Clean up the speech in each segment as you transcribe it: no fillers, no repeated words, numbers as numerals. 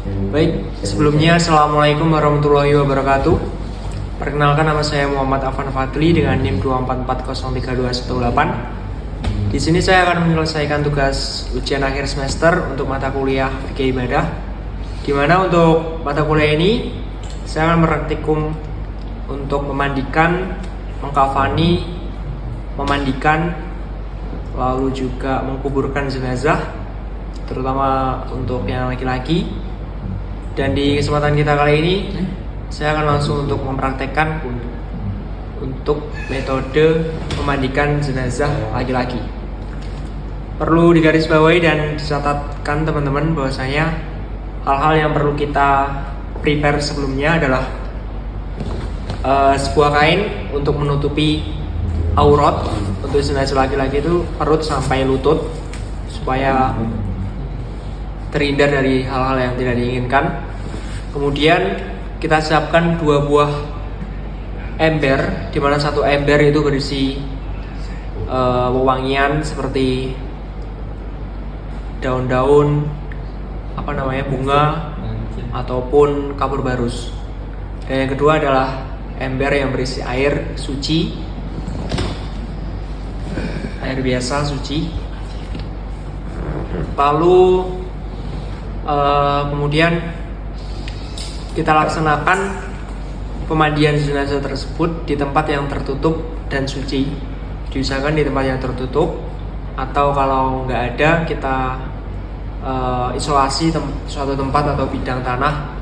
Baik, sebelumnya Assalamualaikum warahmatullahi wabarakatuh. Perkenalkan, nama saya Muhammad Afan Fadli dengan NIM 244032118. Di sini saya akan menyelesaikan tugas ujian akhir semester untuk mata kuliah fikih ibadah. Di mana untuk mata kuliah ini saya akan meraktikum untuk memandikan, mengkafani, memandikan, lalu juga mengkuburkan jenazah, terutama untuk yang laki-laki. Dan di kesempatan kita kali ini saya akan langsung untuk mempraktekkan untuk metode memandikan jenazah laki-laki. Perlu digarisbawahi dan dicatatkan teman-teman bahwasanya hal-hal yang perlu kita prepare sebelumnya adalah sebuah kain untuk menutupi aurat untuk jenazah laki-laki itu perut sampai lutut supaya terhindar dari hal-hal yang tidak diinginkan. Kemudian kita siapkan 2 buah ember, di mana satu ember itu berisi wewangian seperti daun-daun bunga ataupun kapur barus. Dan yang kedua adalah ember yang berisi air suci, air biasa suci. Lalu kemudian kita laksanakan pemandian jenazah tersebut di tempat yang tertutup dan suci. Diusahakan di tempat yang tertutup, atau kalau nggak ada kita isolasi suatu tempat atau bidang tanah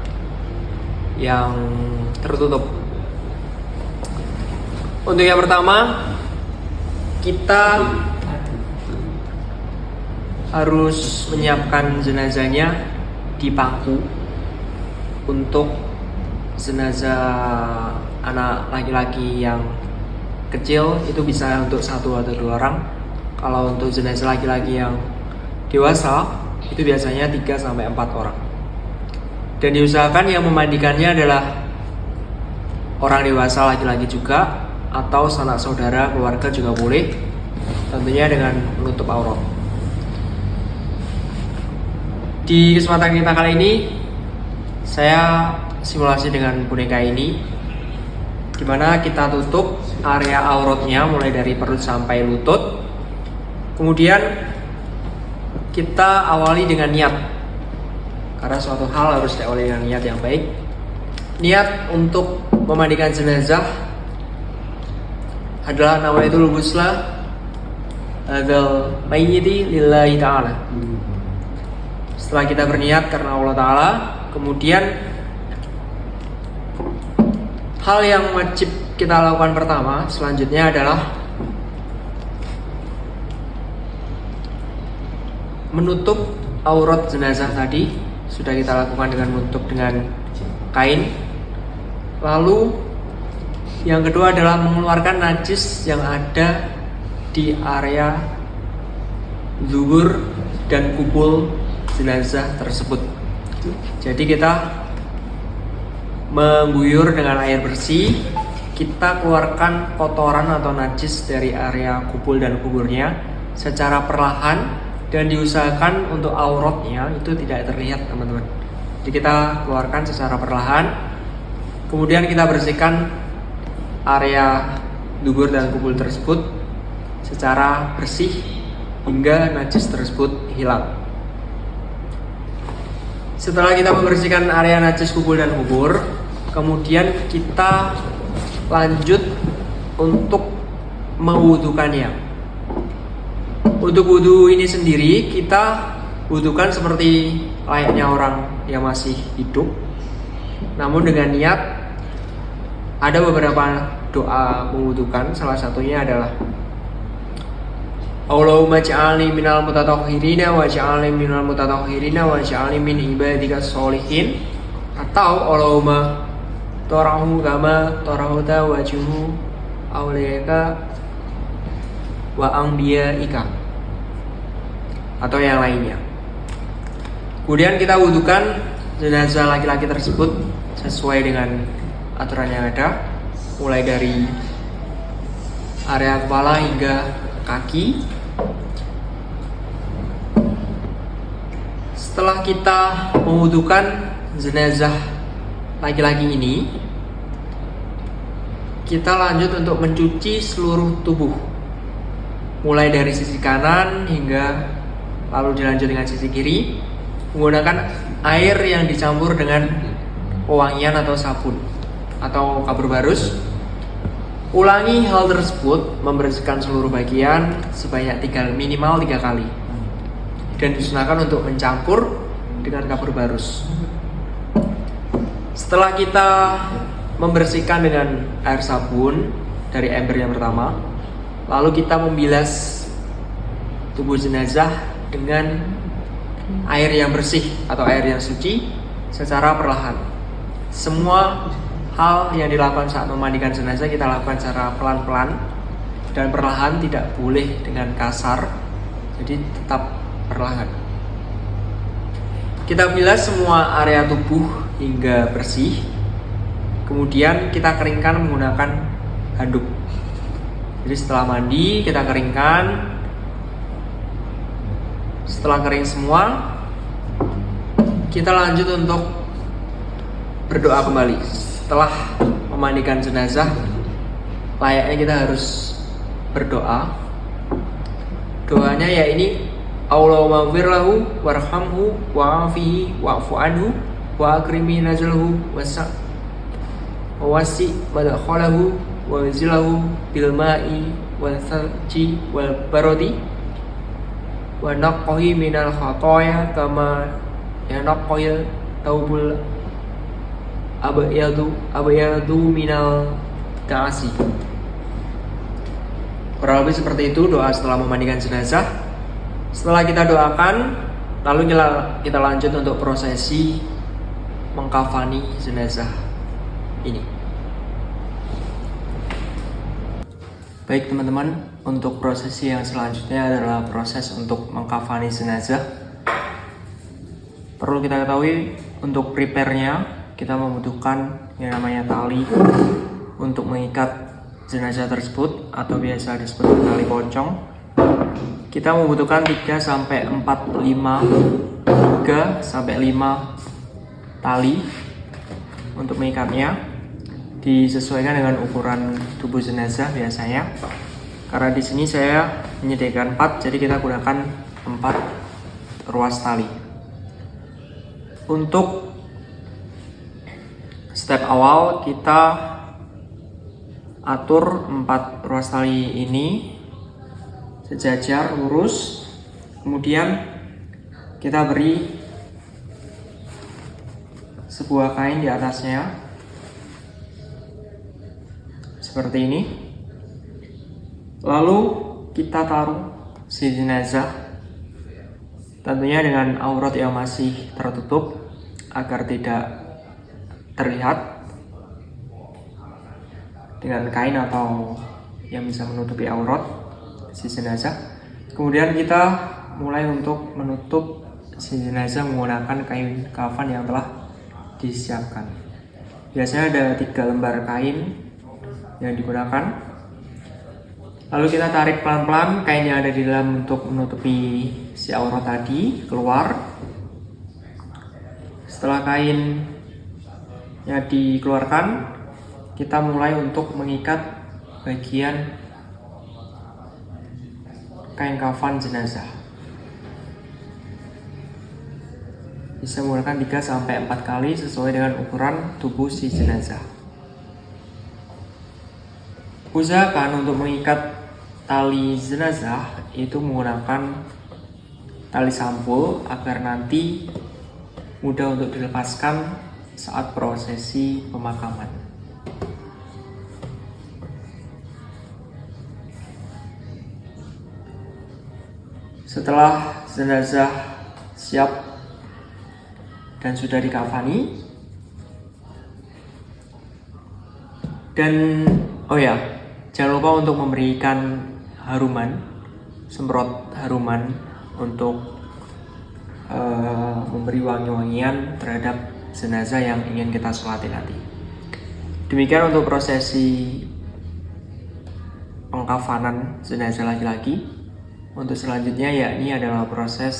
yang tertutup. Untuk yang pertama, kita harus menyiapkan jenazahnya di bangku. Untuk jenazah anak laki-laki yang kecil itu bisa untuk 1 atau 2 orang. Kalau untuk jenazah laki-laki yang dewasa itu biasanya 3 sampai 4 orang. Dan diusahakan yang memandikannya adalah orang dewasa laki-laki juga, atau sanak saudara keluarga juga boleh, tentunya dengan menutup aurat. Di kesempatan kita kali ini saya simulasi dengan boneka ini, dimana kita tutup area auratnya mulai dari perut sampai lutut. Kemudian kita awali dengan niat, karena suatu hal harus diawali dengan niat yang baik. Niat untuk memandikan jenazah adalah nawaitul ghusla hadzal mayyiti lillahi ta'ala. Setelah kita berniat karena Allah Ta'ala, kemudian hal yang wajib kita lakukan pertama selanjutnya adalah menutup aurat jenazah tadi. Sudah kita lakukan dengan menutup dengan kain. Lalu yang kedua adalah mengeluarkan najis yang ada di area zuhur dan kubul jenazah tersebut. Jadi kita mengguyur dengan air bersih, kita keluarkan kotoran atau najis dari area kubul dan kuburnya secara perlahan, dan diusahakan untuk auratnya itu tidak terlihat, teman-teman. Jadi kita keluarkan secara perlahan. Kemudian kita bersihkan area dubur dan kubul tersebut secara bersih hingga najis tersebut hilang. Setelah kita membersihkan area najis kubul dan kubur, kemudian kita lanjut untuk mewudukannya. Untuk wudu ini sendiri kita wudukan seperti layaknya orang yang masih hidup, namun dengan niat. Ada beberapa doa mewudukan, salah satunya adalah Allahumma ja'alni minal mutatahhirina wa ja'alni minal mutatahhirina wa ja'alni min ibadika sholihin, atau Allahumma tarahu kama tarahuta wajuhu awliyaka wa anbiya'ika, atau yang lainnya. Kemudian kita wudukan jenazah laki-laki tersebut sesuai dengan aturan yang ada, mulai dari area kepala hingga kaki. Setelah kita mewudukan jenazah laki-laki ini, kita lanjut untuk mencuci seluruh tubuh, mulai dari sisi kanan hingga lalu dilanjut dengan sisi kiri, menggunakan air yang dicampur dengan pewangian atau sabun atau kapur barus. Ulangi hal tersebut, membersihkan seluruh bagian sebanyak minimal 3 kali, dan disunahkan untuk mencampur dengan kapur barus. Setelah kita membersihkan dengan air sabun dari ember yang pertama, lalu kita membilas tubuh jenazah dengan air yang bersih atau air yang suci secara perlahan. Semua hal yang dilakukan saat memandikan jenazah kita lakukan secara pelan-pelan dan perlahan, tidak boleh dengan kasar, jadi tetap perlahan. Kita bilas semua area tubuh hingga bersih, kemudian kita keringkan menggunakan handuk. Jadi setelah mandi kita keringkan. Setelah kering semua, kita lanjut untuk berdoa kembali. Setelah memandikan jenazah, layaknya kita harus berdoa. Doanya ya ini, Allahumma ighfir lahu warhamhu wa'afihi wa'fu anhu wa akrimi nazalahu wa wasi' madkhalahu wa zilahu bil ma'i wal thalji wal barodi wa naqqahi minal khataaya kama yanaqqal taubul abyadu minal da'asi. Kurang lebih seperti itu doa setelah memandikan jenazah. Setelah kita doakan, lalu kita lanjut untuk prosesi mengkafani jenazah ini. Baik teman-teman, untuk prosesi yang selanjutnya adalah proses untuk mengkafani jenazah. Perlu kita ketahui, untuk prepare-nya kita membutuhkan yang namanya tali untuk mengikat jenazah tersebut, atau biasa disebut tali pocong. Kita membutuhkan 3 sampai 5 tali untuk mengikatnya. Disesuaikan dengan ukuran tubuh jenazah biasanya. Karena di sini saya menyediakan 4, jadi kita gunakan 4 ruas tali. Untuk step awal kita atur 4 ruas tali ini sejajar lurus, kemudian kita beri sebuah kain di atasnya seperti ini. Lalu kita taruh si jenazah, tentunya dengan aurat yang masih tertutup agar tidak terlihat dengan kain atau yang bisa menutupi aurat si jenazah. Kemudian kita mulai untuk menutup si jenazah menggunakan kain kafan yang telah disiapkan. Biasanya ada 3 lembar kain yang digunakan. Lalu kita tarik pelan-pelan kain yang ada di dalam untuk menutupi si aurat tadi keluar. Setelah kain yang dikeluarkan, kita mulai untuk mengikat bagian kain kafan jenazah. Bisa menggunakan 3 sampai 4 kali sesuai dengan ukuran tubuh si jenazah. Usahakan untuk mengikat tali jenazah itu menggunakan tali sampul agar nanti mudah untuk dilepaskan saat prosesi pemakaman. Setelah jenazah siap dan sudah dikafani, dan jangan lupa untuk memberikan semprot haruman untuk memberi wangi-wangian terhadap jenazah yang ingin kita sholati nanti. Demikian untuk prosesi pengkafanan jenazah laki-laki. Untuk selanjutnya yakni adalah proses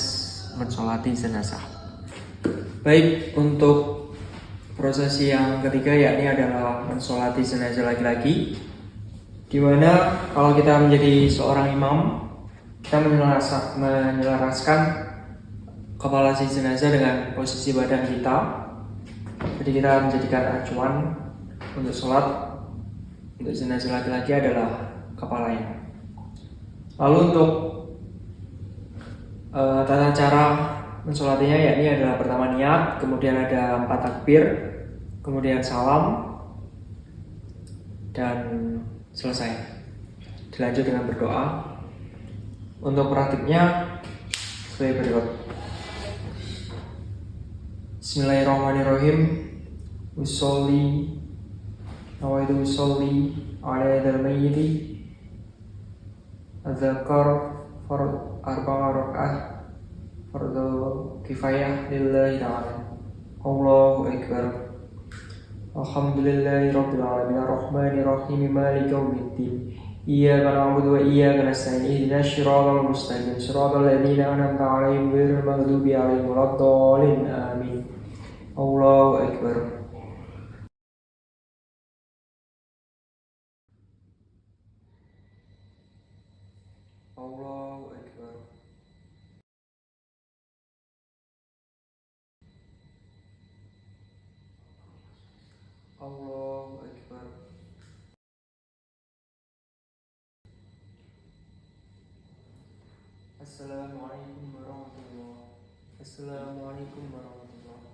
mensolati jenazah. Baik, untuk prosesi yang ketiga yakni adalah mensolati jenazah laki-laki, dimana kalau kita menjadi seorang imam, kita menyelaraskan kepala si jenazah dengan posisi badan kita. Jadi kita menjadikan acuan untuk sholat untuk jenazah laki-laki adalah kepalanya. Lalu untuk tata cara mensolatinya yakni adalah pertama niat, kemudian ada 4 takbir, kemudian salam, dan selesai. Dilanjut dengan berdoa. Untuk praktiknya sebagai berikut. Bismillahirrahmanirrahim. Nawaitu usolli ala dzal mayyiti adzakar fard arba'a rakaat fardu kifayah lillahi ta'ala. Allahu akbar. Alhamdulillahi rabbil alamin arrahmanir rahim maliki yaumiddin. Iyyaka na'budu wa iyyaka nasta'in ihdinas siratal mustaqim siratal ladzina an'amta 'alaihim ghairil maghdubi 'alaihim waladdallin amin. Allahu akbar. Allahu akbar. Allahu akbar. Assalamualaikum warahmatullahi. Assalamualaikum warahmatullahi.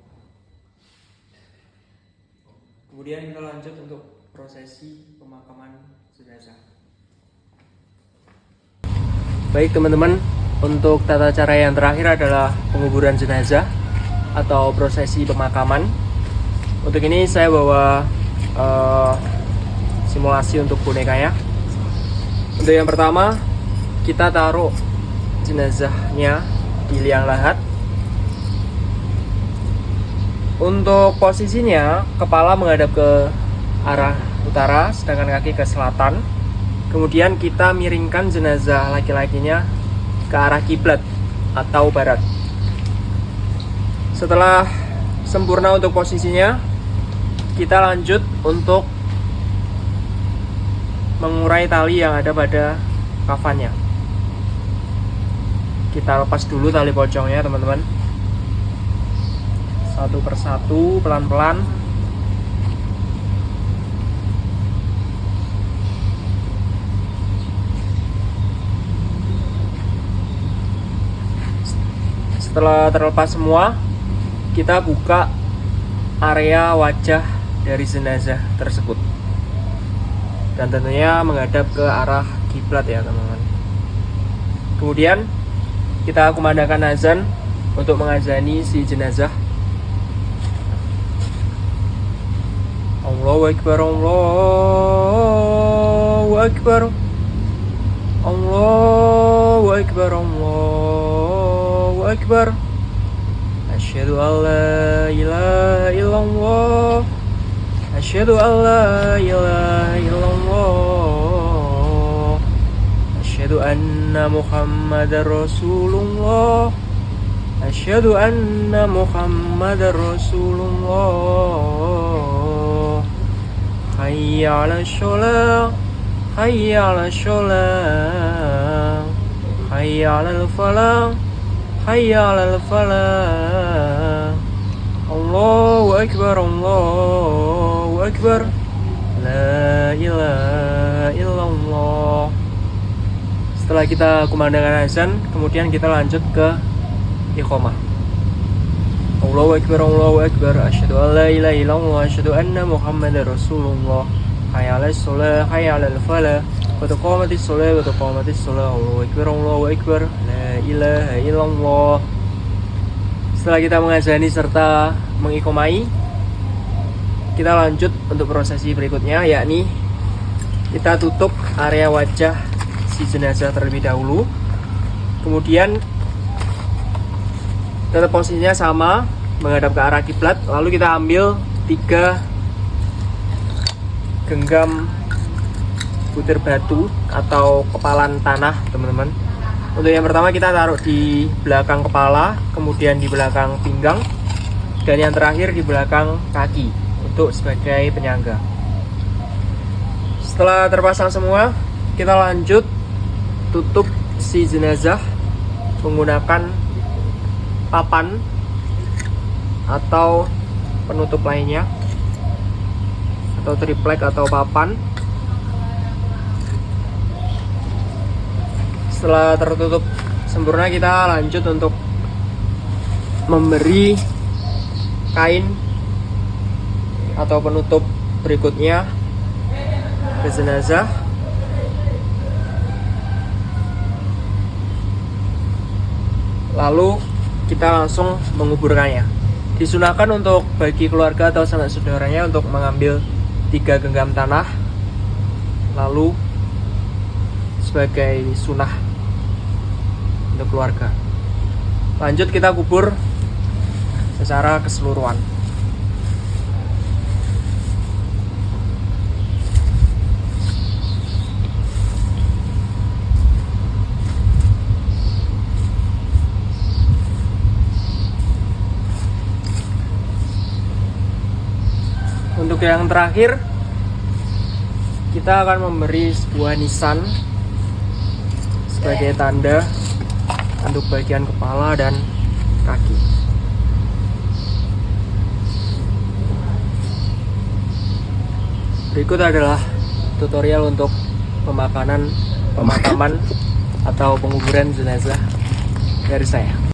Kemudian kita lanjut untuk prosesi pemakaman jenazah. Baik teman-teman, untuk tata cara yang terakhir adalah penguburan jenazah atau prosesi pemakaman. Untuk ini saya bawa simulasi untuk bonekanya. Untuk yang pertama, kita taruh jenazahnya di liang lahat. Untuk posisinya, kepala menghadap ke arah utara, sedangkan kaki ke selatan. Kemudian kita miringkan jenazah laki-lakinya ke arah kiblat atau barat. Setelah sempurna untuk posisinya, kita lanjut untuk mengurai tali yang ada pada kafannya. Kita lepas dulu tali pocongnya teman-teman, satu persatu pelan-pelan. Setelah terlepas semua, kita buka area wajah dari jenazah tersebut, dan tentunya menghadap ke arah kiblat ya teman-teman. Kemudian kita kumandangkan azan untuk mengazani si jenazah. Allahu akbar, Allahu akbar, Allahu akbar, Allahu akbar. Asyhadu an la ilaha illallah, asyhadu an la ilaha illallah, asyhadu anna Muhammadar Rasulullah, asyhadu anna Muhammadar Rasulullah. Hayya 'alas shalah, hayya 'alas shalah, hayya 'alal falah, hayya 'alal falah. Allahu akbar, Allahu akbar, la ilaha illallah. Setelah kita kumandangkan azan, kemudian kita lanjut ke iqamah. Allahu akbar, Allahu akbar, asyhadu an la ilaha illallah, asyhadu anna Muhammadar Rasulullah. Hayya 'alas shalah, hayya 'alal falah, qad qamatis shalah, qad qamatis shalah. Allahu akbar, Allahu akbar, la ilaha illallah. Setelah kita mengazani serta mengiqamai, kita lanjut untuk prosesi berikutnya, yakni kita tutup area wajah si jenazah terlebih dahulu. Kemudian tetap posisinya sama, menghadap ke arah kiblat. Lalu kita ambil 3 genggam butir batu atau kepalan tanah teman-teman. Untuk yang pertama kita taruh di belakang kepala, kemudian di belakang pinggang, Dan yang terakhir di belakang kaki untuk sebagai penyangga. Setelah terpasang semua, kita lanjut tutup si jenazah menggunakan papan atau penutup lainnya, atau triplek atau papan. Setelah tertutup sempurna, kita lanjut untuk memberi kain atau penutup berikutnya ke jenazah. Lalu kita langsung menguburkannya. Disunahkan untuk bagi keluarga atau sanak saudaranya untuk mengambil 3 genggam tanah, lalu sebagai sunah untuk keluarga. Lanjut kita kubur secara keseluruhan. Untuk yang terakhir, kita akan memberi sebuah nisan sebagai tanda untuk bagian kepala dan kaki. Berikut adalah tutorial untuk pemakaman atau penguburan jenazah dari saya.